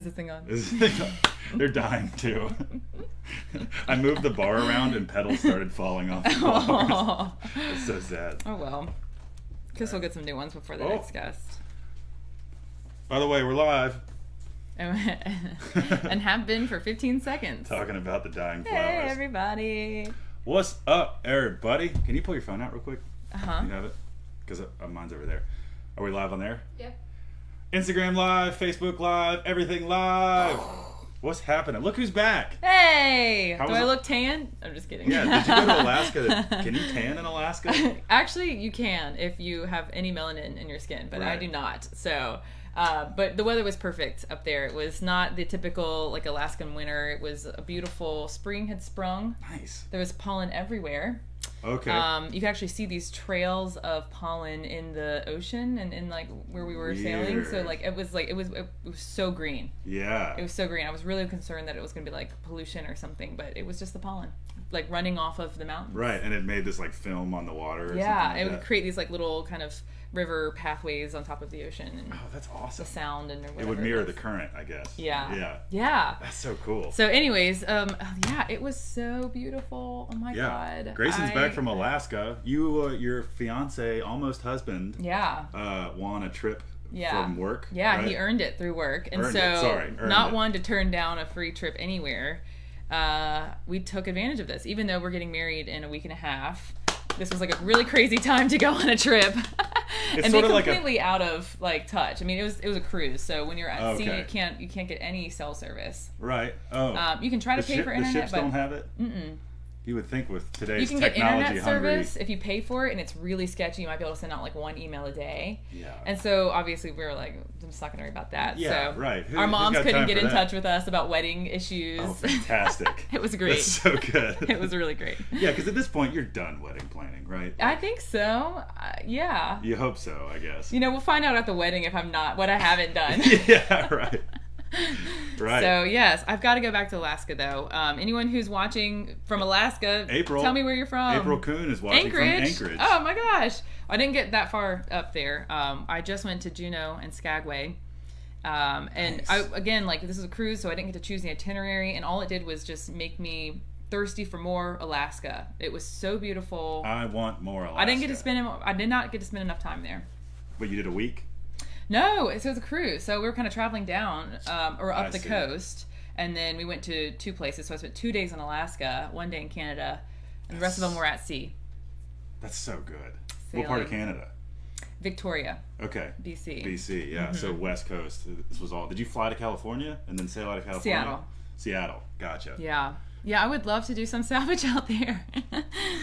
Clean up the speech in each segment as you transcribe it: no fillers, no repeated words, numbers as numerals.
this thing on? They're dying too. I moved the bar around and pedals started falling off the bars. It's so sad. Oh well. Guess we'll get some new ones before the next guest. By the way, we're live. And have been for 15 seconds. Talking about the dying flowers. Hey everybody. What's up, everybody? Can you pull your phone out real quick? Uh-huh. You have it? Because mine's over there. Are we live on there? Yep. Instagram live, Facebook live, everything live. What's happening? Look who's back. Hey! Do I look tan? I'm just kidding. Yeah, did you go to Alaska? Can you tan in Alaska? Actually, you can if you have any melanin in your skin, but Right. I do not. So, but the weather was perfect up there. It was not the typical like Alaskan winter. It was a beautiful spring had sprung. Nice. There was pollen everywhere. Okay. You can actually see these trails of pollen in the ocean and in like where we were sailing. So like it was so green. Yeah. It was so green. I was really concerned that it was going to be like pollution or something, but it was just the pollen, like running off of the mountains. Right, and it made this like film on the water. Or Yeah, something it like would that. create these like little kind of river pathways on top of the ocean and Oh, that's awesome. the sound and whatever. It would mirror the current, I guess. Yeah. Yeah. Yeah. That's so cool. So, anyways, yeah, it was so beautiful. Oh my god. Grayson's back from Alaska. You, your fiance, almost husband, Yeah. won a trip Yeah. from work. Yeah, right? he earned it through work. And Earned so, it, sorry, earned not it. one to turn down a free trip anywhere. We took advantage of this, even though we're getting married in a week and a half. This was like a really crazy time to go on a trip It's and sort be of like completely out of like touch. I mean, it was a cruise, so when you're at sea, Okay. you can't get any cell service. Right. Oh. You can try to pay for the internet, ships but don't have it? mm-mm. You would think with today's You can get technology internet hungry. service if you pay for it, and it's really sketchy. You might be able to send out like one email a day. Yeah. And so obviously we were like, I'm just not gonna worry about that. Yeah, so right. Our Who's moms got couldn't time get for in that? touch with us about wedding issues. Oh, fantastic. It was great. That's so good. It was really great. Yeah, because at this point you're done wedding planning, right? I think so. Yeah. You hope so, I guess. You know, we'll find out at the wedding if I'm not what I haven't done. Yeah, right. Right. So yes, I've got to go back to Alaska though. Anyone who's watching from Alaska, April. tell me where you're from. April Kuhn is watching from Anchorage. Oh my gosh, I didn't get that far up there. I just went to Juneau and Skagway. And Nice. I again, like, this is a cruise, so I didn't get to choose the itinerary, and all it did was just make me thirsty for more Alaska. It was so beautiful. I want more Alaska. I did not get to spend enough time there. But you did a week? No, so it was a cruise. So we were kind of traveling down or up I the see. coast, and then we went to two places. So I spent 2 days in Alaska, 1 day in Canada, and the rest of them were at sea. That's so good. Sailing. What part of Canada? Victoria, Okay. BC. BC, yeah. So West Coast. This was all. Did you fly to California and then sail out of California? Seattle. Seattle. Gotcha. Yeah. Yeah, I would love to do some salvage out there.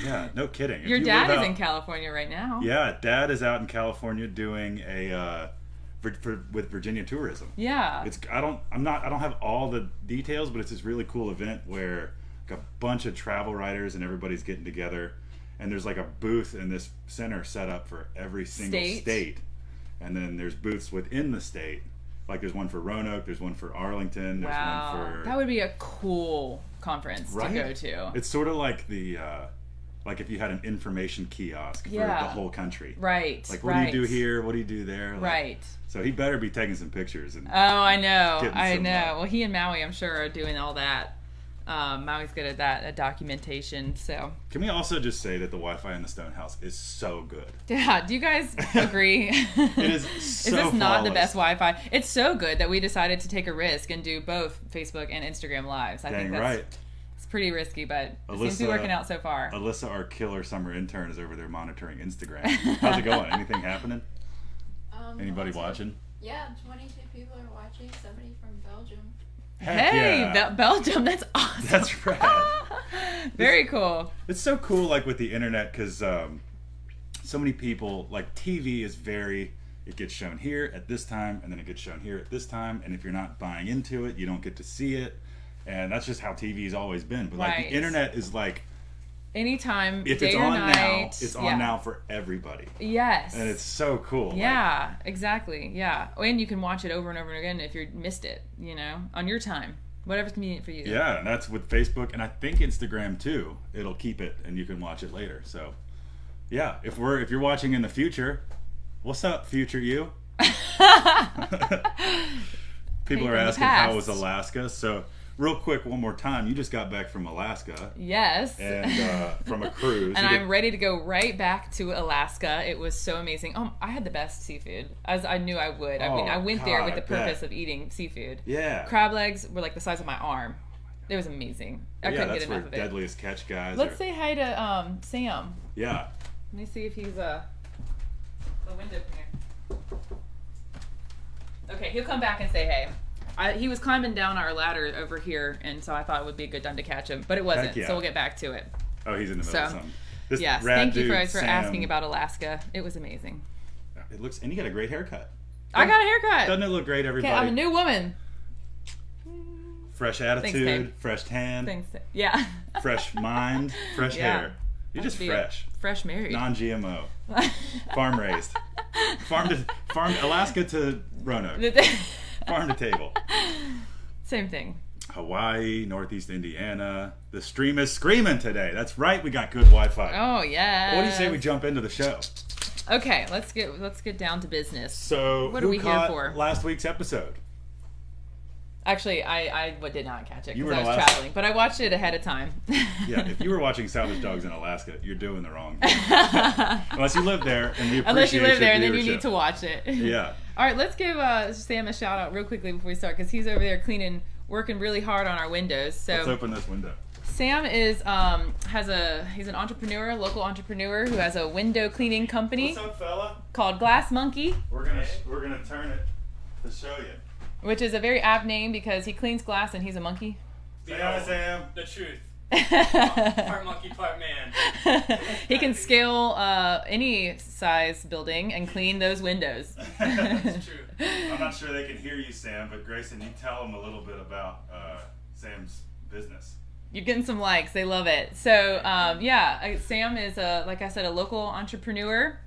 Yeah, no kidding. If Your you dad live is out- in California right now. Yeah, Dad is out in California doing a with Virginia Tourism. Yeah. I don't have all the details, but it's this really cool event where like a bunch of travel writers and everybody's getting together, and there's like a booth in this center set up for every single state, and then there's booths within the state. Like there's one for Roanoke, there's one for Arlington, there's Wow. one for That would be a cool conference Right? to go to. It's sort of like the like if you had an information kiosk for Yeah. the whole country. Right. Like what right. do you do here? What do you do there? Like, Right. So he better be taking some pictures and Oh, I know. Getting I some, know. Well, he and Maui, I'm sure, are doing all that. Maui's good at that, at documentation. So, Can we also just say that the Wi-Fi in the Stone House is so good? yeah. Do you guys agree? It is Is so this not the flawless. best Wi-Fi? It's so good that we decided to take a risk and do both Facebook and Instagram lives. I Dang think that's right. it's pretty risky, but it seems to be Alyssa- working out so far. Alyssa, our killer summer intern, is over there monitoring Instagram. How's it going? Anything happening? Anybody Also, watching? Yeah, 22 people are watching. Somebody from Belgium. Heck Hey, yeah. Belgium, that's awesome. That's rad. Very cool. It's so cool, like with the internet, because so many people, like TV is it gets shown here at this time, and then it gets shown here at this time, and if you're not buying into it, you don't get to see it, and that's just how TV's always been. But like Right. the internet is like, Anytime, if day it's or on night. now, it's on yeah. now for everybody, Yes. and it's so cool. Like, Yeah, exactly. Yeah. And you can watch it over and over again if you missed it, on your time. Whatever's convenient for you. yeah, and that's with Facebook, and I think Instagram too. It'll keep it, and you can watch it later. So, yeah, if you're watching in the future, what's up, future you? People Hey, are from the asking how past. was Alaska. So, real quick, one more time. You just got back from Alaska. Yes. And from a cruise. And I'm ready to go right back to Alaska. It was so amazing. I had the best seafood, as I knew I would. I mean, I went there with the purpose of eating seafood. Yeah. Crab legs were like the size of my arm. It was amazing. I couldn't get enough of it. Deadliest Catch guys. Let's say hi to Sam. Yeah. Let me see if he's the window cleaner. Okay, he'll come back and say hey. He was climbing down our ladder over here, and so I thought it would be a good time to catch him, but it wasn't. Heck yeah. So we'll get back to it. Oh, he's in the middle of something. This Yes, rad thank you dude, guys for Sam, asking about Alaska. It was amazing. It looks, and you got a great haircut. I got a haircut. Doesn't it look great, everybody? Okay, I'm a new woman. Fresh attitude, Babe. fresh tan, Thanks. Yeah. fresh mind, fresh Yeah. hair. You're just Be fresh. Fresh married. Non-GMO. Farm raised. Farm Alaska to Roanoke. Farm to table. Same thing. Hawaii, Northeast Indiana. The stream is screaming today. That's right. We got good Wi-Fi. Oh yeah. What do you say we jump into the show? Okay, let's get down to business. So, what are we here for? Last week's episode? Actually, I did not catch it You because were I in was Alaska. traveling, but I watched it ahead of time. Yeah, if you were watching Salvage Dogs in Alaska, you're doing the wrong thing. Unless you live there and we appreciate Unless you live your there, and then you viewership. need to watch it. Yeah. All right, let's give Sam a shout out real quickly before we start because he's over there working really hard on our windows. So Let's open this window. Sam is he's an entrepreneur, local entrepreneur who has a window cleaning company What's up, fella? called Glass Monkey, We're gonna turn it to show you. which is a very apt name because he cleans glass and he's a monkey. Say hi, Sam. The truth. Part monkey, part man. He can scale any size building and clean those windows. That's true. I'm not sure they can hear you, Sam, but Grayson, you tell them a little bit about Sam's business. You're getting some likes. They love it. So, Sam is, like I said, a local entrepreneur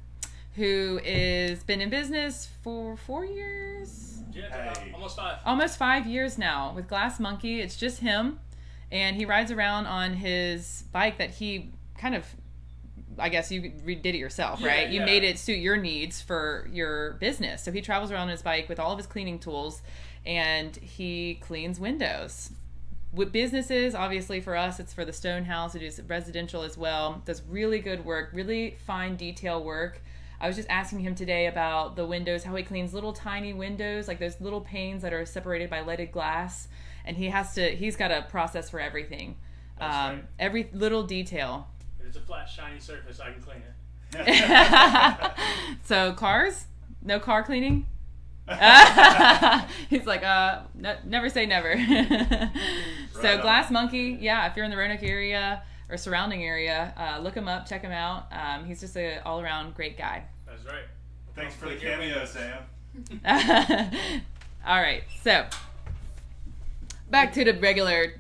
who is been in business for 4 years. Yeah, Hey. almost 5. Almost 5 years now with Glass Monkey. It's just him. And he rides around on his bike that he kind of, I guess you did it yourself, right? You Yeah. made it suit your needs for your business. So he travels around on his bike with all of his cleaning tools and he cleans windows. With businesses, obviously for us, it's for the Stone House. It is residential as well. Does really good work, really fine detail work. I was just asking him today about the windows, how he cleans little tiny windows, like those little panes that are separated by leaded glass. And he's got a process for everything. That's right. Every little detail. If it's a flat, shiny surface, I can clean it. So cars? No car cleaning? He's like, never say never. So Right on. Glass Monkey, yeah, if you're in the Roanoke area or surrounding area, look him up, check him out. He's just an all-around great guy. That's right. Thanks for the cameo, Sam. All right, so back to the regular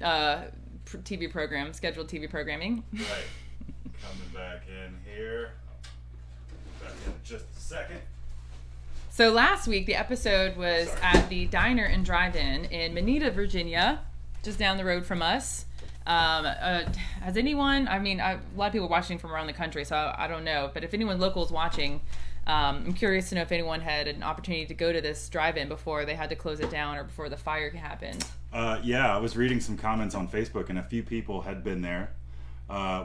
TV program, scheduled TV programming. Right. Coming back in here. Back in just a second. So last week, the episode was Sorry. at the Diner and Drive-In in Moneta, Virginia, just down the road from us. Has anyone, a lot of people are watching from around the country, so I don't know, but if anyone local is watching, I'm curious to know if anyone had an opportunity to go to this drive-in before they had to close it down or before the fire happened. Yeah, I was reading some comments on Facebook, and a few people had been there.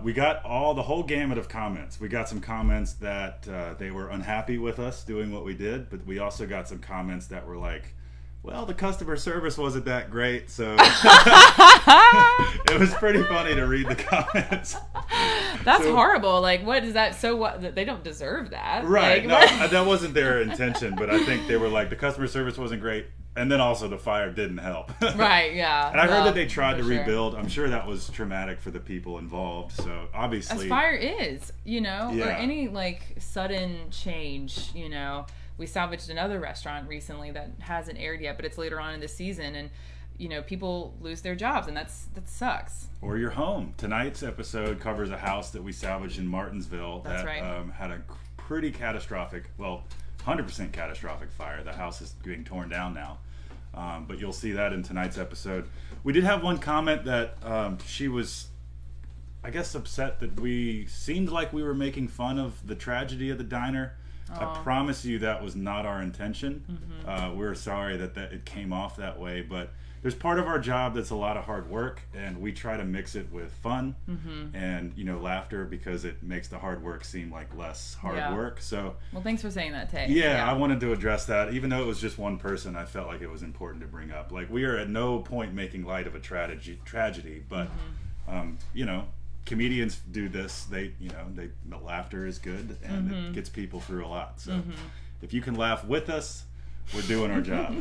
We got the whole gamut of comments. We got some comments that they were unhappy with us doing what we did, but we also got some comments that were like, well, the customer service wasn't that great, so it was pretty funny to read the comments. That's So- horrible. Like, what is that? So what? They don't deserve that. Right, Like, no, what? that wasn't their intention, but I think they were like, the customer service wasn't great, and then also the fire didn't help. Right, yeah. And I heard Well, that they tried for to sure. rebuild. I'm sure that was traumatic for the people involved, so obviously... As fire is, or Yeah. any like sudden change, We salvaged another restaurant recently that hasn't aired yet, but it's later on in the season, and people lose their jobs, and that sucks. Or your home. Tonight's episode covers a house that we salvaged in Martinsville That's that right. had a pretty catastrophic, 100% catastrophic fire. The house is being torn down now. But you'll see that in tonight's episode. We did have one comment that she was, I guess, upset that we seemed like we were making fun of the tragedy of the diner. I promise you that was not our intention. We're sorry that it came off that way, but there's part of our job that's a lot of hard work, and we try to mix it with fun and, you know, laughter, because it makes the hard work seem like less hard work. So, well, thanks for saying that, Tay. Yeah, I wanted to address that. Even though it was just one person, I felt like it was important to bring up. Like, we are at no point making light of a tragedy, but, you know, comedians do this. The laughter is good, and it gets people through a lot. So if you can laugh with us, we're doing our job.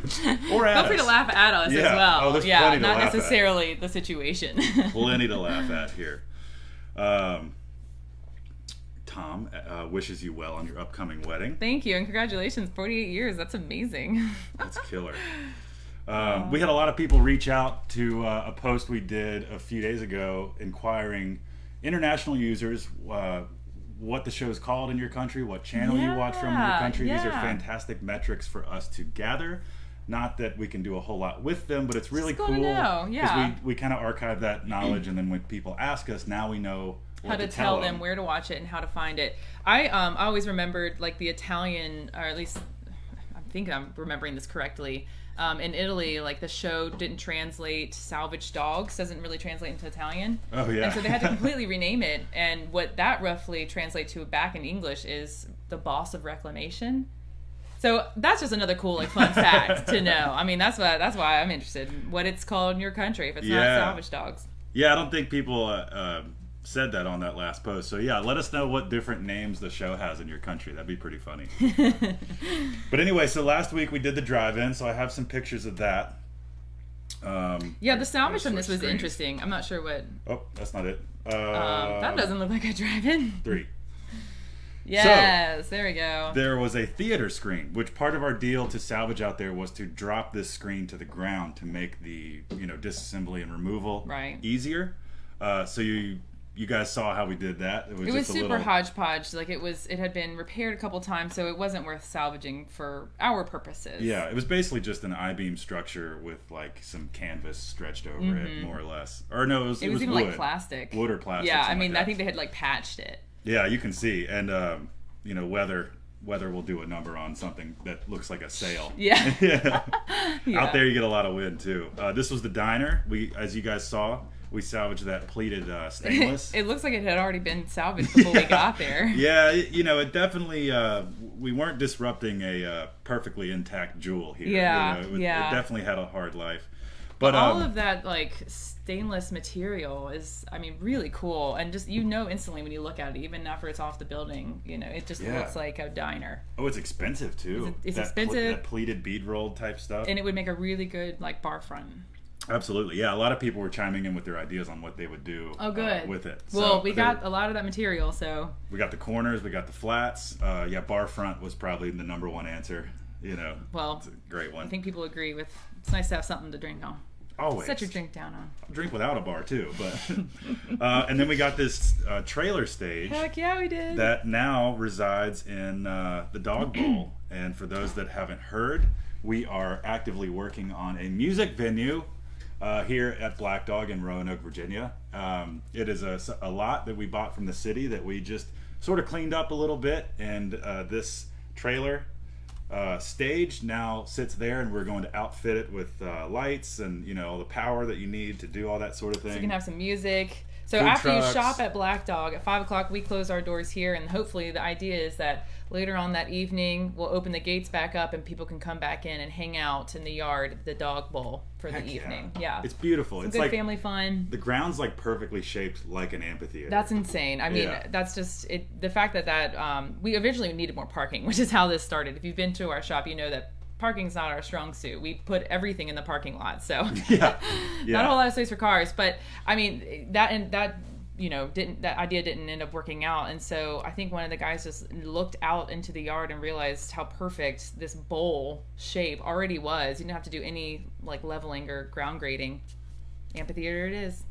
Or at Feel free to laugh at us as well. Oh, there's plenty to not laugh necessarily the situation. Plenty to laugh at here. Tom wishes you well on your upcoming wedding. Thank you, and congratulations, 48 years. That's amazing. That's killer. We had a lot of people reach out to a post we did a few days ago inquiring international users what the show is called in your country, what channel you watch from in your country. These are fantastic metrics for us to gather. Not that we can do a whole lot with them, but it's really cool. Because we kind of archive that knowledge, and then when people ask us, now we know how to tell them where to watch it and how to find it. I always remembered, like, the Italian, or at least I think I'm remembering this correctly. In Italy, like, the show didn't translate Salvage Dogs, doesn't really translate into Italian. Oh, yeah. And so they had to completely rename it. And what that roughly translates to back in English is the boss of reclamation. So that's just another cool, like, fun fact to know. I mean, that's why I'm interested in what it's called in your country if it's not Salvage Dogs. Yeah, I don't think people said that on that last post. So yeah, let us know what different names the show has in your country. That'd be pretty funny. But anyway, so last week we did the drive-in, so I have some pictures of that. The salvage from this was interesting. I'm not sure what... Oh, that's not it. That doesn't look like a drive-in. 3. Yes, so, there we go. There was a theater screen, which part of our deal to salvage out there was to drop this screen to the ground to make the, you know, disassembly and removal easier. So you guys saw how we did that. It was super hodgepodge. Like, it had been repaired a couple times, so it wasn't worth salvaging for our purposes. Yeah, it was basically just an I-beam structure with, like, some canvas stretched over it, more or less. Or no, it was even wood. Like plastic. Wood or plastic. Yeah, I mean, I think they had, like, patched it. Yeah, you can see. And, you know, weather will do a number on something that looks like a sail. Yeah. Out there you get a lot of wind, too. This was the diner. As you guys saw, we salvaged that pleated stainless. It looks like it had already been salvaged before we got there. Yeah, you know, it definitely, we weren't disrupting a perfectly intact jewel here. Yeah, you know, it definitely had a hard life. But all of that, like, stainless material is, I mean, really cool. And just, you know, instantly when you look at it, even after it's off the building, you know, it just looks like a diner. Oh, it's expensive, too. It's expensive. That pleated bead rolled type stuff. And it would make a really good, like, bar front. Absolutely. Yeah, a lot of people were chiming in with their ideas on what they would do with it. Well, we got a lot of that material, so. We got the corners, we got the flats. Bar front was probably the number one answer. You know, well, it's a great one. I think people agree with, it's nice to have something to drink on. Always. Set your drink down on. I'll drink without a bar, too. But and then we got this trailer stage. Heck yeah, we did. That now resides in the Dog Bowl. And for those that haven't heard, we are actively working on a music venue here at Black Dog in Roanoke, Virginia. It is a lot that we bought from the city that we just sort of cleaned up a little bit. And this trailer stage now sits there, and we're going to outfit it with lights and, you know, all the power that you need to do all that sort of thing. So you can have some music. So Food after trucks. you shop at Black Dog at 5 o'clock, we close our doors here, and hopefully the idea is that later on that evening we'll open the gates back up and people can come back in and hang out in the yard at the Dog Bowl for the evening. Yeah, it's beautiful. It's it's good like family fun. The ground's like perfectly shaped like an amphitheater. That's insane. I mean, that's just it. The fact that we eventually needed more parking, which is how this started. If you've been to our shop, you know that parking's not our strong suit. We put everything in the parking lot, so not a whole lot of space for cars. But I mean, that idea didn't end up working out, and so I think one of the guys just looked out into the yard and realized how perfect this bowl shape already was. You didn't have to do any like leveling or ground grading. Amphitheater it is.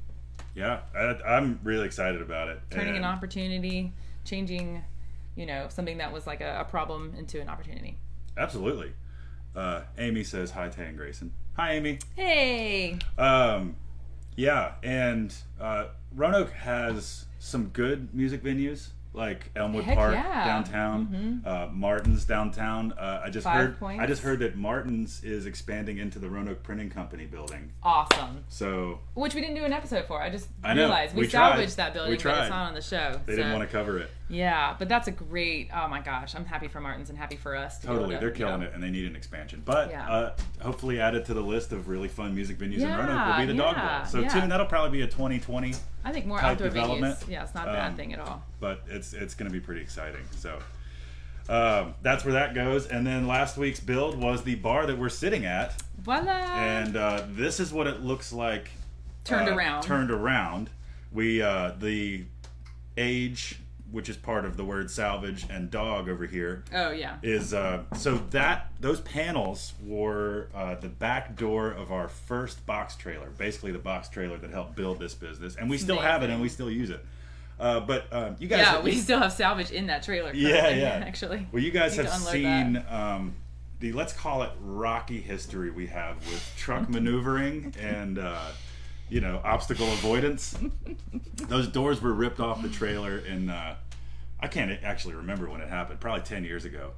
Yeah, I'm really excited about it. Turning an opportunity, changing, you know, something that was like a problem into an opportunity. Absolutely. Amy says hi, Tay and Grayson. Hi, Amy. Hey. Yeah, and Roanoke has some good music venues. like Elmwood Heck Park yeah. downtown, Martin's downtown. I just heard Points. that Martin's is expanding into the Roanoke Printing Company building. Awesome. So which we didn't do an episode for. I know. realized we tried. salvaged that building, We tried. but it's not on the show. They didn't want to cover it. Yeah, but that's a great. Oh my gosh, I'm happy for Martin's and happy for us. Totally, they're killing it, and they need an expansion. But hopefully, added to the list of really fun music venues in Roanoke will be the Dog Bowl. So tune. That'll probably be a 2020. I think more type outdoor development. venues. Yeah, it's not a bad thing at all. But it's going to be pretty exciting. So that's where that goes. And then last week's build was the bar that we're sitting at. Voila! And this is what it looks like turned around. We the age, which is part of the word salvage, and dog over here. Oh yeah. Is so that those panels were the back door of our first box trailer, basically the box trailer that helped build this business, and we still have it and we still use it. But you guys, we still have salvage in that trailer. Actually. Well, you guys have seen the, let's call it, rocky history we have with truck maneuvering and obstacle avoidance. Those doors were ripped off the trailer in I can't actually remember when it happened. Probably 10 years ago.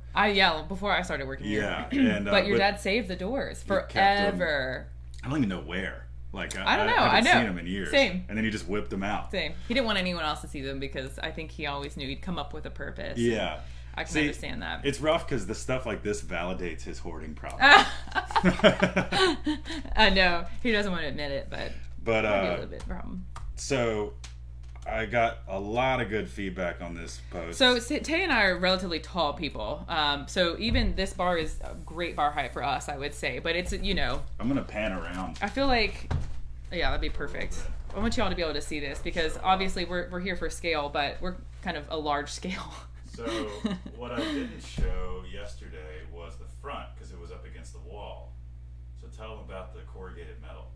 Before I started working here. Yeah, and but your dad saved the doors forever. I don't even know where. Like I don't know. I haven't seen them in years. Same. And then he just whipped them out. Same. He didn't want anyone else to see them because I think he always knew he'd come up with a purpose. Yeah. I can understand that. It's rough because the stuff like this validates his hoarding problem. I know. He doesn't want to admit it, but might be a little bit of a problem. So I got a lot of good feedback on this post. So Tay and I are relatively tall people. So even this bar is a great bar height for us, I would say. But it's, I'm going to pan around. I feel like, yeah, that'd be perfect. I want y'all to be able to see this because obviously we're here for scale, but we're kind of a large scale. So what I didn't show yesterday was the front because it was up against the wall. So tell them about the corrugated metal.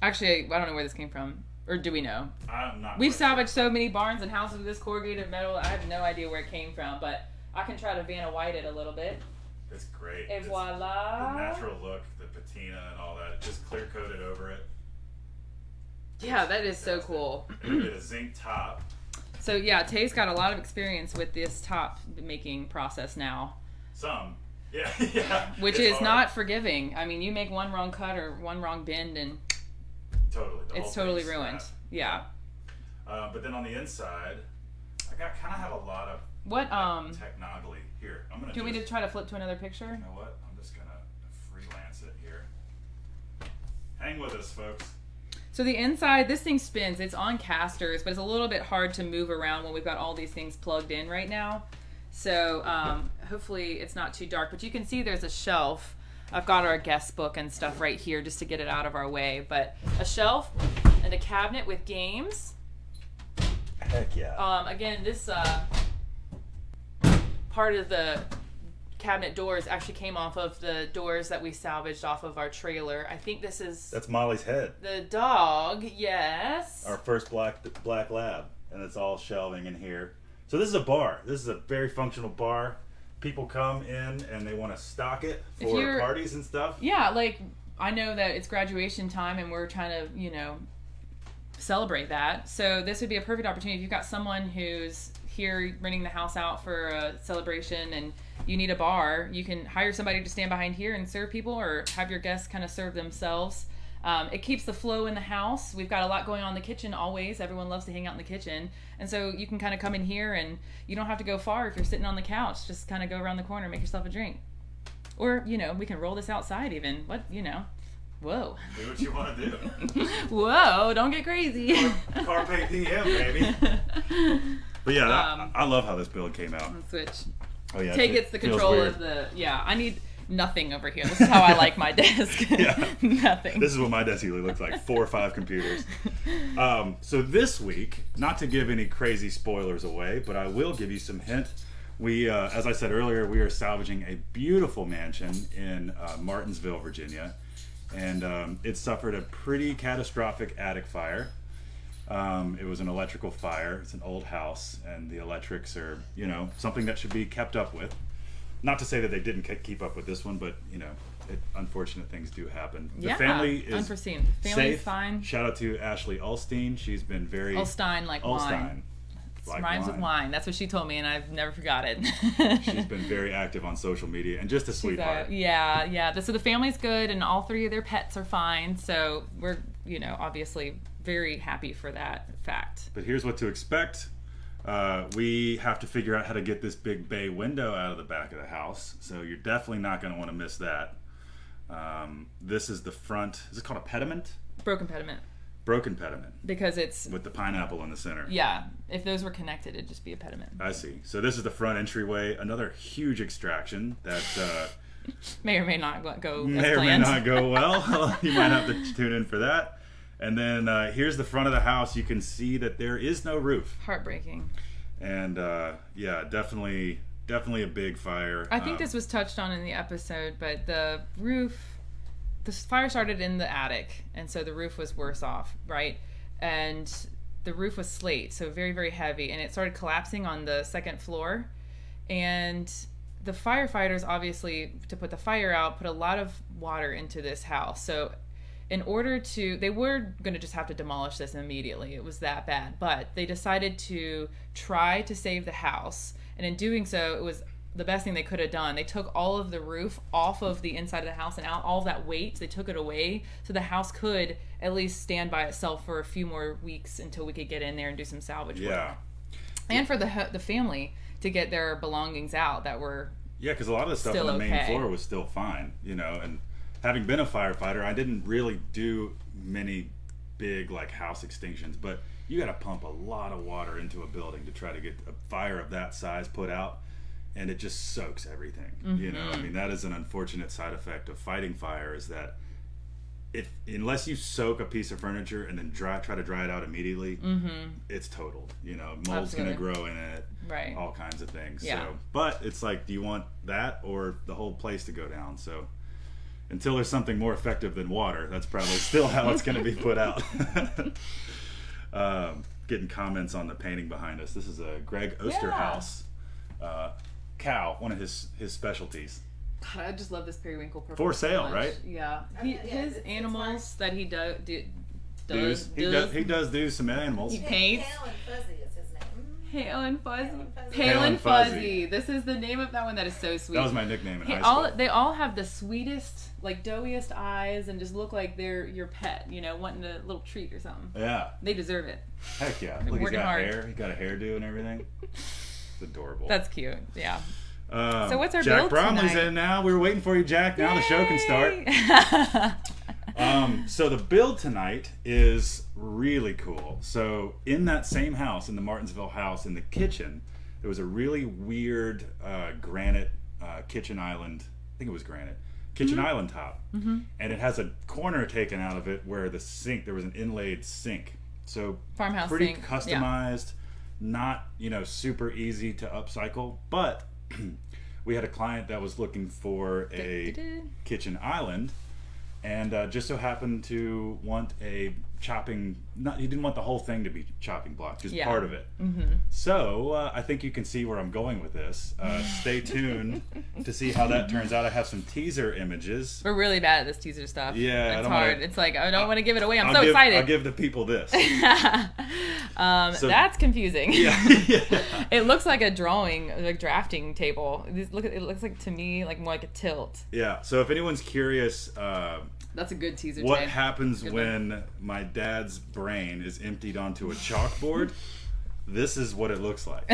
Actually, I don't know where this came from. Or do we know? I'm not. We've salvaged so many barns and houses with this corrugated metal. I have no idea where it came from, but I can try to Vanna White it a little bit. It's great. Et voila. The natural look, the patina and all that, just clear coated over it. Yeah, that is so cool. And we did a zinc top. So yeah, Tay's got a lot of experience with this top making process now. Some. Yeah. Which is hard. Not forgiving. I mean, you make one wrong cut or one wrong bend and it's totally ruined. Yeah. But then on the inside, I kind of have a lot of technology here. I'm gonna. Do you want me to try to flip to another picture? You know what? I'm just gonna freelance it here. Hang with us, folks. So the inside, this thing spins. It's on casters, but it's a little bit hard to move around when we've got all these things plugged in right now. So hopefully it's not too dark. But you can see there's a shelf. I've got our guest book and stuff right here just to get it out of our way. But a shelf and a cabinet with games. Heck yeah. Again, this part of the cabinet doors actually came off of the doors that we salvaged off of our trailer. I think this is... That's Molly's head. The dog, yes. Our first black lab. And it's all shelving in here. So this is a bar. This is a very functional bar. People come in and they want to stock it for parties and stuff. Yeah, like I know that it's graduation time and we're trying to, celebrate that. So this would be a perfect opportunity if you've got someone who's here renting the house out for a celebration and you need a bar. You can hire somebody to stand behind here and serve people or have your guests kind of serve themselves. It keeps the flow in the house. We've got a lot going on in the kitchen always. Everyone loves to hang out in the kitchen. And so you can kind of come in here and you don't have to go far if you're sitting on the couch. Just kind of go around the corner and make yourself a drink. Or, we can roll this outside even. Whoa. Do what you want to do. Whoa, don't get crazy. Carpe diem, baby. But yeah, I love how this build came out. Let's switch. Oh yeah. Tay gets the control of the, I need nothing over here. This is how I like my desk. Yeah. Nothing. This is what my desk usually looks like, 4 or 5 computers. So this week, not to give any crazy spoilers away, but I will give you some hint. We, as I said earlier, we are salvaging a beautiful mansion in Martinsville, Virginia. And it suffered a pretty catastrophic attic fire. It was an electrical fire. It's an old house, and the electrics are, something that should be kept up with. Not to say that they didn't keep up with this one, but, unfortunate things do happen. The family is unforeseen. Family's safe. fine. Shout out to Ashley Ulstein. She's been very... Ulstein, like wine. Like rhymes with wine. wine. That's what she told me, and I've never forgot it. She's been very active on social media and just a sweetheart. Yeah. So the family's good, and all 3 of their pets are fine. So we're, obviously very happy for that fact. But here's what to expect. We have to figure out how to get this big bay window out of the back of the house. So you're definitely not going to want to miss that. This is the front. Is it called a pediment? Broken pediment. Broken pediment. Because it's... With the pineapple in the center. Yeah. If those were connected, it'd just be a pediment. I see. So this is the front entryway. Another huge extraction that... may or may not go may as or may planned. not go well. You might have to tune in for that. And then here's the front of the house. You can see that there is no roof. Heartbreaking. And definitely a big fire. I think this was touched on in the episode, but the fire started in the attic, and so the roof was worse off, right? And the roof was slate, so very, very heavy, and it started collapsing on the second floor. And the firefighters, obviously, to put the fire out, put a lot of water into this house. So in order to, they were going to just have to demolish this immediately. It was that bad. But they decided to try to save the house. And in doing so, it was the best thing they could have done. They took all of the roof off of the inside of the house and out, all of that weight, they took it away so the house could at least stand by itself for a few more weeks until we could get in there and do some salvage work. And for the family to get their belongings out that were because a lot of the stuff on the main floor was still fine, and having been a firefighter, I didn't really do many big house extinctions, but you got to pump a lot of water into a building to try to get a fire of that size put out, and it just soaks everything. I mean, that is an unfortunate side effect of fighting fire, is that unless you soak a piece of furniture and then try to dry it out immediately, it's totaled. Mold's going to grow in it, right? All kinds of things. Yeah. So, but it's like, do you want that or the whole place to go down? So until there's something more effective than water, that's probably still how it's going to be put out. Getting comments on the painting behind us. This is a Greg Osterhaus cow, one of his specialties. God, I just love this periwinkle purple. For sale, so much. right? Yeah. His animals that he does he does do some animals. He paints. Pale and Fuzzy is his name. Pale and Fuzzy. Pale and Fuzzy. This is the name of that one. That is so sweet. That was my nickname in high school. They all have the sweetest, doughiest eyes and just look like they're your pet, wanting a little treat or something. Yeah. They deserve it. Heck yeah. Look, he's got hard. hair. He got a hairdo and everything. It's adorable. That's cute. Yeah. So what's our Jack build Bromley's tonight? in now. We were waiting for you, Jack. Now the show can start. So the build tonight is really cool. So in that same house, in the Martinsville house, in the kitchen, there was a really weird granite kitchen island. I think it was granite. Kitchen island top. And it has a corner taken out of it where there was an inlaid sink. So Farmhouse pretty sink. customized, not, super easy to upcycle, but we had a client that was looking for a kitchen island, and just so happened to want a chopping. He didn't want the whole thing to be chopping block, just part of it. So I think you can see where I'm going with this. Stay tuned to see how that turns out. I have some teaser images. We're really bad at this teaser stuff. Yeah, it's hard. It's like I don't want to give it away. I'm I'll excited. I'll give the people this. That's confusing. Yeah. It looks like a drawing, like drafting table. It looks like to me more like a tilt. Yeah. So if anyone's curious, that's a good teaser. What happens when my dad's brain is emptied onto a chalkboard? This is what it looks like,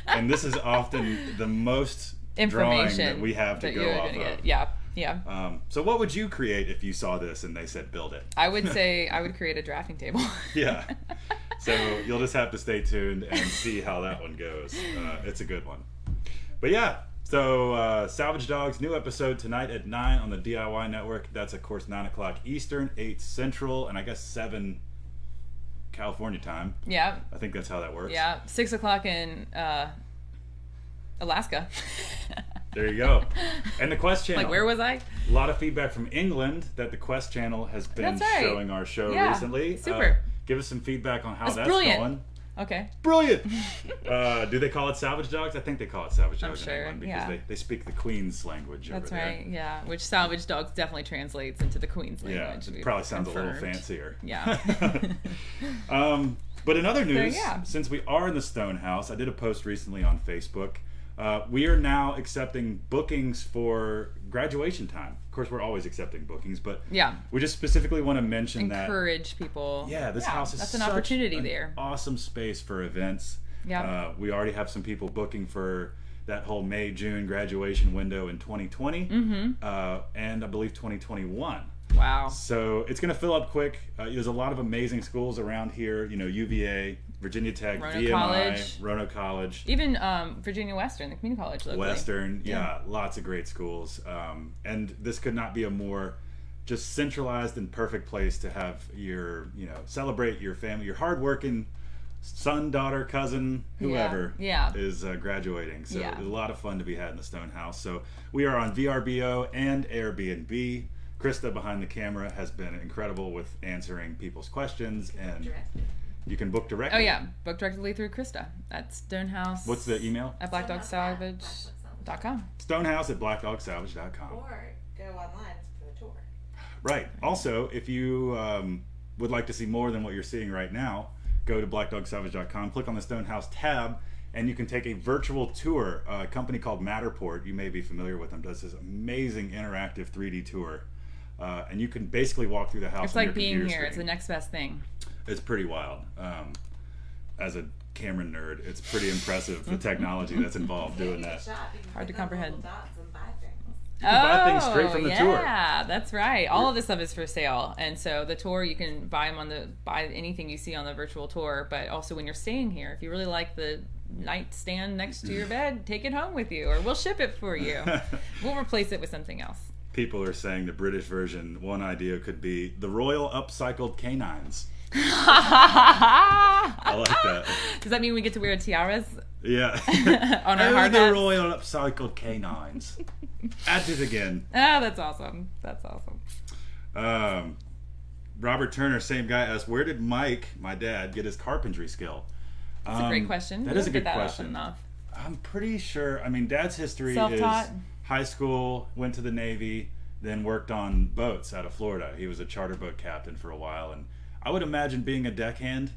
and this is often the most information drawing that we have to go off of. Yeah. So what would you create if you saw this and they said build it? I would say I would create a drafting table. Yeah. So you'll just have to stay tuned and see how that one goes. It's a good one. But yeah, so Salvage Dogs, new episode tonight at 9 on the DIY Network. That's, of course, 9 o'clock Eastern, 8 Central, and I guess 7 California time. Yeah. I think that's how that works. Yeah. 6 o'clock in Alaska. There you go. And the Quest channel. Where was I? A lot of feedback from England that the Quest channel has been showing our show recently. Super. Give us some feedback on how that's brilliant. going. Okay. Brilliant. Do they call it Salvage Dogs? I think they call it Salvage Dogs I'm sure, in England because they speak the Queen's language over there. That's right, yeah. Which Salvage Dogs definitely translates into the Queen's language. Yeah, it probably sounds a little fancier. Yeah. But in other news, yeah. since we are in the Stone House, I did a post recently on Facebook. We are now accepting bookings for graduation time. Of course, we're always accepting bookings, but Yeah. we just specifically want to mention that. Encourage people. Yeah, this house is that's an such opportunity an there. awesome space for events. Yeah. We already have some people booking for that whole May-June graduation window in 2020, and I believe 2021. Wow. So it's going to fill up quick. There's a lot of amazing schools around here. UVA, Virginia Tech, Roanoke VMI, College. Roanoke College. Even Virginia Western, the community college locally. Western, yeah, lots of great schools. And this could not be a more just centralized and perfect place to have your, celebrate your family, your hardworking son, daughter, cousin, whoever is graduating. So there's a lot of fun to be had in the Stone House. So we are on VRBO and Airbnb. Krista behind the camera has been incredible with answering people's questions, and you can book directly. Oh yeah, book directly through Krista at Stonehouse. What's the email? At blackdogsalvage.com. Stonehouse@blackdogsalvage.com. Or go online for the tour. Right. Also, if you would like to see more than what you're seeing right now, go to blackdogsalvage.com, click on the Stonehouse tab, and you can take a virtual tour. A company called Matterport, you may be familiar with them, does this amazing interactive 3D tour. And you can basically walk through the house. It's on like your being computer here. screen. It's the next best thing. It's pretty wild. As a camera nerd, it's pretty impressive the technology that's involved doing that. Hard to comprehend. You can buy things straight from the tour. Yeah, that's right. All of this stuff is for sale, and so the tour you can buy them buy anything you see on the virtual tour. But also when you're staying here, if you really like the nightstand next to your bed, take it home with you, or we'll ship it for you. We'll replace it with something else. People are saying the British version, one idea could be the Royal Upcycled Canines. I like that. Does that mean we get to wear tiaras? Yeah. On our hard the hats? Royal Upcycled Canines. At it again. Oh, that's awesome. That's awesome. Robert Turner, same guy, asked, where did Mike, my dad, get his carpentry skill? That's a great question. That We is a don't get good that question. often enough. I'm pretty sure, Dad's history Self-taught? is high school, went to the Navy, then worked on boats out of Florida. He was a charter boat captain for a while, and I would imagine being a deckhand.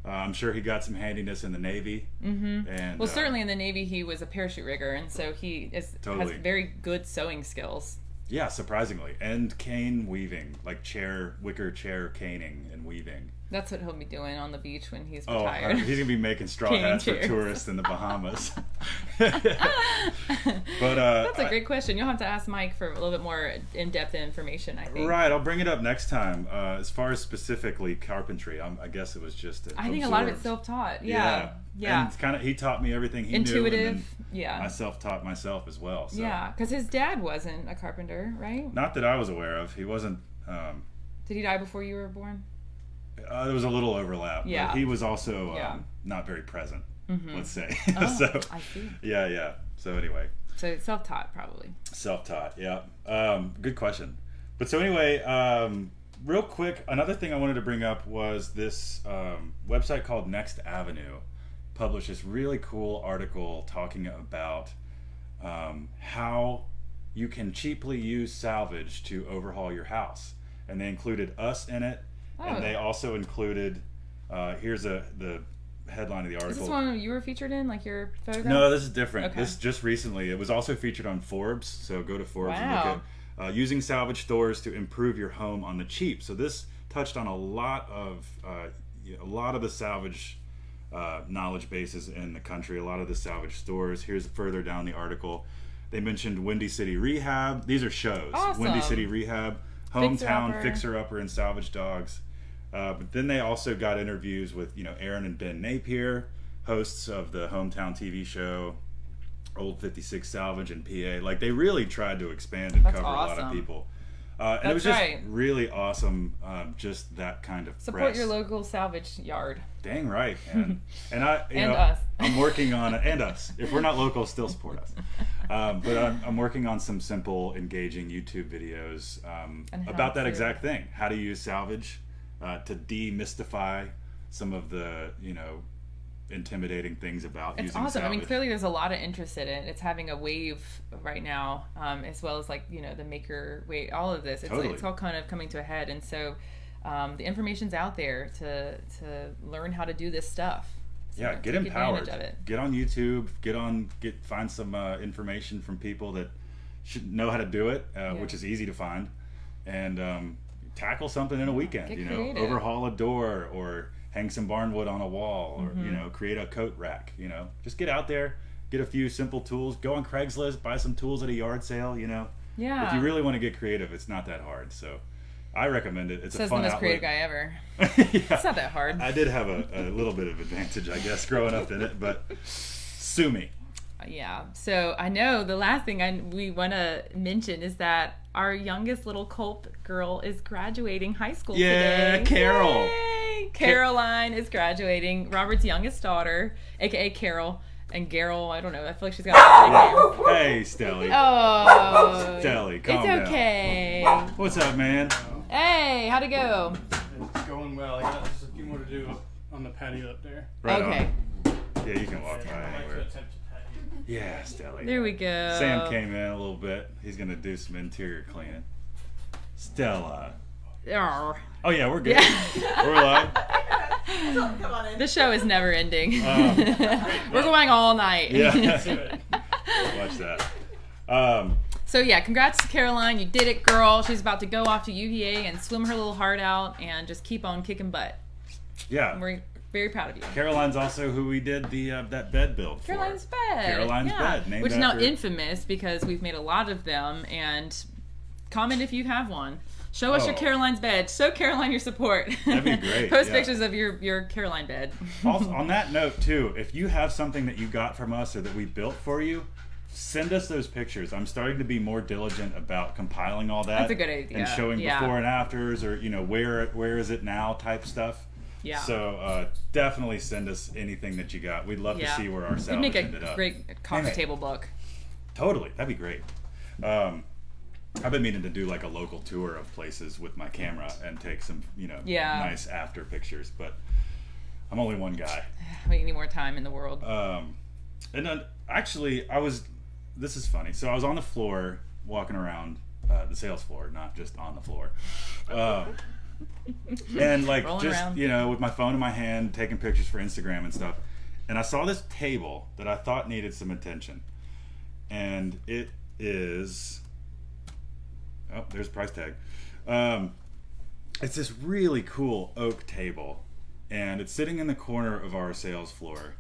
I'm sure he got some handiness in the Navy. Mm-hmm. And Well, certainly in the Navy, he was a parachute rigger, and so he has very good sewing skills. Yeah, surprisingly. And cane weaving, like wicker chair caning and weaving. That's what he'll be doing on the beach when he's Oh, retired. he's going to be making straw Caning hats chairs. for tourists in the Bahamas. But That's a great question. You'll have to ask Mike for a little bit more in-depth information, I think. Right, I'll bring it up next time. As far as specifically carpentry, I guess it was just I think a lot of it's self-taught. Yeah. And it's kind of, he taught me everything he Intuitive. knew. And Yeah. I self-taught myself as well. So. Yeah, because his dad wasn't a carpenter, right? Not that I was aware of. He wasn't. Did he die before you were born? There was a little overlap. Yeah. But he was also Yeah. not very present, let's say. Oh, So, I see. yeah. So anyway. So self-taught, probably. Self-taught, yeah. Good question. But so anyway, real quick, another thing I wanted to bring up was this website called Next Avenue published this really cool article talking about how you can cheaply use salvage to overhaul your house. And they included us in it. Oh. And they also included, here's the headline of the article. Is this one you were featured in, like your photograph? No, this is different. Okay. This just recently. It was also featured on Forbes. So go to Forbes and Wow. look at using salvage stores to improve your home on the cheap. So this touched on a lot of the salvage knowledge bases in the country. A lot of the salvage stores. Here's further down the article. They mentioned Windy City Rehab. These are shows. Awesome. Windy City Rehab, Hometown Fixer Upper, and Salvage Dogs. But then they also got interviews with, Aaron and Ben Napier, hosts of the Hometown TV show, Old 56 Salvage in PA. Like, they really tried to expand and cover a lot of awesome. people. And it was just really awesome, just that kind of Support press. your local salvage yard. Dang right, man. And I, And us. I'm working on it, and us. If we're not local, still support us. But I'm working on some simple, engaging YouTube videos about that exact thing: how to use salvage to demystify some of the, intimidating things about It's using awesome. salvage. I mean, clearly there's a lot of interest in it. It's having a wave right now, as well as the maker wave, all of this. It's, Totally. it's all kind of coming to a head. And so The information's out there to learn how to do this stuff. So Yeah, get take empowered. advantage of it. Get on YouTube. Find some information from people that should know how to do it, which is easy to find, and tackle something in a weekend. Get You know, creative. overhaul a door or hang some barnwood on a wall, or create a coat rack. Just get out there, get a few simple tools. Go on Craigslist, buy some tools at a yard sale. Yeah. If you really want to get creative, it's not that hard. So I recommend it. It's Says a fun the most outlet. creative guy ever. Yeah. It's not that hard. I did have a little bit of advantage, I guess, growing up in it, but sue me. Yeah. So I know the last thing we want to mention is that our youngest little Culp girl is graduating high school today. Carol. Yay! Caroline is graduating. Robert's youngest daughter, aka Carol. And Garrel, I don't know. I feel like she's got a nickname. Hey, Stelly. Oh. Stelly, calm down. It's okay. What's up, man? Hey, how'd it go? It's going well. I got just a few more to do on the patio up there. Right Okay. on. Yeah, you can walk by I like to anywhere. attempt to patio. Yeah, Stelly. There we go. Sam came in a little bit. He's going to do some interior cleaning. Stella. Arr. Oh, yeah, we're good. Yeah. We're live. Come on in. The show is never ending. We're going all night. Yeah. Let's do it. Watch that. So yeah, congrats to Caroline. You did it, girl. She's about to go off to UVA and swim her little heart out and just keep on kicking butt. Yeah. We're very proud of you. Caroline's also who we did the that bed build for. Caroline's bed. Caroline's bed, named which is now after- infamous because we've made a lot of them. And comment if you have one. Show us your Caroline's bed. Show Caroline your support. That'd be great, Post yeah. pictures of your Caroline bed. Also, on that note, too, if you have something that you got from us or that we built for you, send us those pictures. I'm starting to be more diligent about compiling all that. That's a good idea. And showing Yeah. before and afters, or where is it now type stuff. Yeah. So definitely send us anything that you got. We'd love to see where our We'd salvage make ended a up. great coffee Damn it. table book. Totally, that'd be great. I've been meaning to do like a local tour of places with my camera and take some, nice after pictures, but I'm only one guy. We need more time in the world. And then actually, this is funny. So I was on the floor walking around the sales floor, not just on the floor. And like Rolling just, around. with my phone in my hand, taking pictures for Instagram and stuff. And I saw this table that I thought needed some attention. And it is, oh, there's a price tag. It's this really cool oak table. And it's sitting in the corner of our sales floor.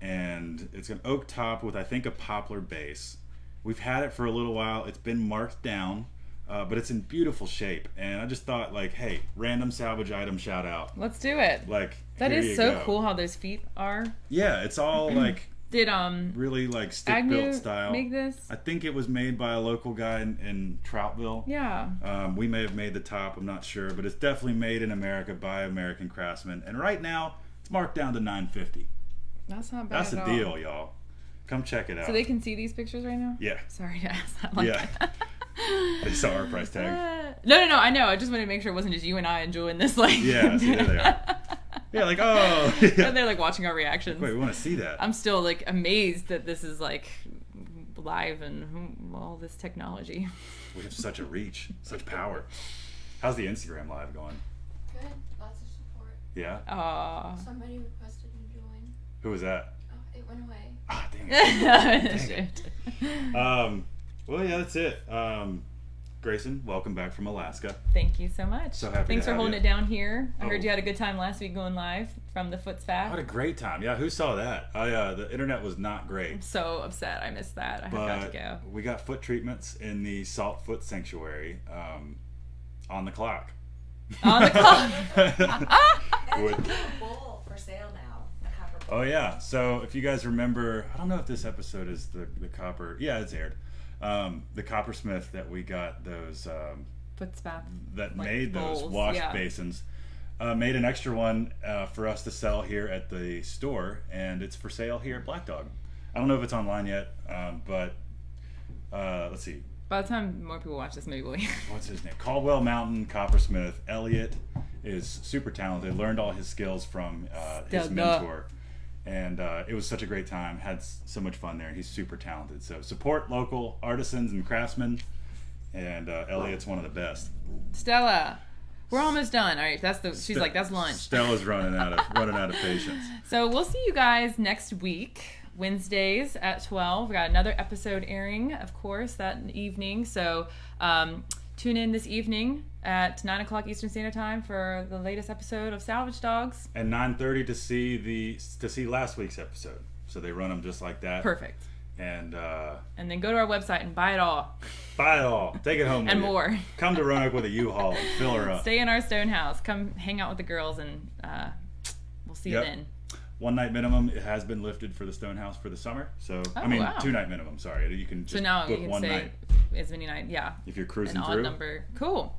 And it's an oak top with, I think, a poplar base. We've had it for a little while. It's been marked down, but it's in beautiful shape. And I just thought, like, hey, random salvage item shout out. Let's do it. Like, That here is you so go. cool how those feet are. Yeah, it's all like Did really like stick Agnew built style. make this? I think it was made by a local guy in Troutville. Yeah. We may have made the top, I'm not sure, but it's definitely made in America by American craftsmen. And right now, it's marked down to $9.50. That's not bad That's at a all. deal, y'all. Come check it out. So they can see these pictures right now? Yeah. Sorry to ask that. Like Yeah. They saw our price tag. No, I know. I just wanted to make sure it wasn't just you and I enjoying this. Like, Yeah, see, there they are. Yeah, like, oh. Yeah. And they're like watching our reactions. Wait, we want to see that. I'm still like amazed that this is like live and all this technology. We have such a reach, such power. How's the Instagram live going? Good. Lots of support. Yeah? Somebody requested you join. Who was that? Oh, it went away. Ah, dang it. Shit. Well, yeah, that's it. Grayson, welcome back from Alaska. Thank you so much. So happy Thanks to for have holding you. it down here. I heard Oh. you had a good time last week going live from the Foots Back. What a great time. Yeah, who saw that? The internet was not great. I'm so upset I missed that. I have got to go. We got foot treatments in the Salt Foot Sanctuary on the clock. On the clock. And With- there's a bowl for sale now. A copper bowl. Oh, yeah. So if you guys remember, I don't know if this episode is the copper. Yeah, it's aired. The coppersmith that we got those Foots Back. that Like made those bowls, wash yeah. basins made an extra one for us to sell here at the store, and it's for sale here at Black Dog. I don't know if it's online yet, but let's see. By the time more people watch this, maybe we'll. What's his name? Caldwell Mountain Coppersmith. Elliot is super talented. Learned all his skills from his Stellar. mentor. And it was such a great time. Had so much fun there. He's super talented. So support local artisans and craftsmen. And Elliot's one of the best. Stella, We're almost done. All right, she's like, that's lunch. Stella's running out of patience. So we'll see you guys next week, Wednesdays at 12. We got another episode airing, of course, that evening. So tune in this evening at 9 o'clock Eastern Standard Time for the latest episode of Salvage Dogs. And 9:30 to see last week's episode. So they run them just like that. Perfect. And then go to our website and buy it all. Buy it all. Take it home with And you. more. Come to Roanoke with a U-Haul and fill her up. Stay in our stone house. Come hang out with the girls, and we'll see you then. 1 night minimum. It has been lifted for the stone house for the summer. So wow. 2 night minimum. Sorry, you can just So now book you can 1 say night as many nights. Yeah. if you're cruising An odd through. number. Cool.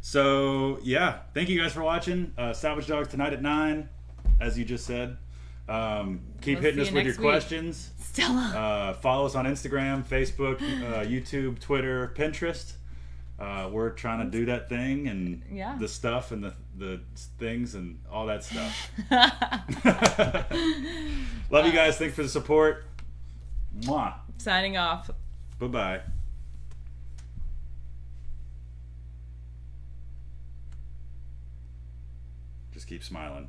So yeah, thank you guys for watching. Salvage Dogs tonight at 9, as you just said. Keep hitting us with your questions. Stella. Follow us on Instagram, Facebook, YouTube, Twitter, Pinterest. We're trying to do that thing and the stuff and the things and all that stuff. Love you guys. Thanks for the support. Mwah. Signing off. Bye-bye. Just keep smiling.